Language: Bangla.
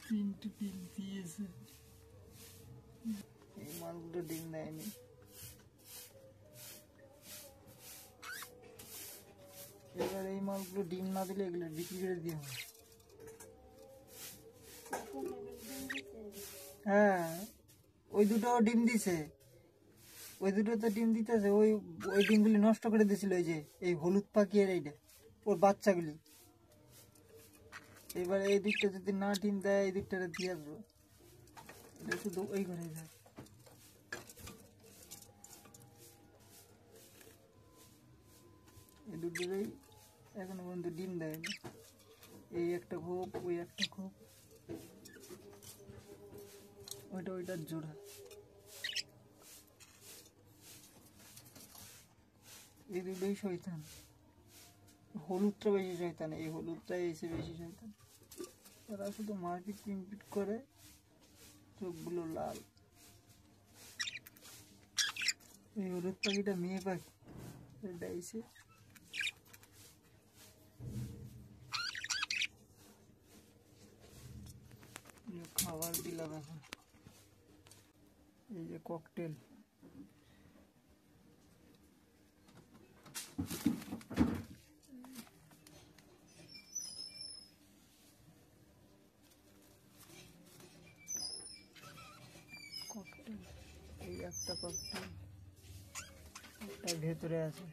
তিনটে ডিম দিয়েছে, এই মালগুলো ডিম দেয়নি। এবার এই মালগুলো ডিম না দিলে এগুলো বিক্রি করে দিয়ে হবে। হ্যাঁ, ওই দুটো ডিম দিছে, ওই দুটো তো ডিম দিতেছে। ওই ওই ডিমগুলি নষ্ট করে দিয়েছিল এই যে এই হলুদ পাখির এইটা, ওর বাচ্চাগুলি। এবার এই দিকটা যদি না ডিম দেয় এই দিকটা দিয়ে আসবো, এটা শুধু ওই ঘরে যায়। এই দুটোই এখনো পর্যন্ত ডিম দেয়নি। এই একটা খোপ, ওই একটা খোপ, ওইটার জোড়া। এই দুটোই শয়তান, হলুদটা বেশি শয়তান, এই হলুদটাই এসে বেশি শয়তান। তারা শুধু মারপিট পিটপিট করে, চোখগুলো লাল। এই হলুদ পাখিটা মেয়ে পাখি, এটা এসে খাবার দিলাম এখন। এই যে ককটেল, ককটেল, এই একটা ককটেল, একটা ভেতরে আছে।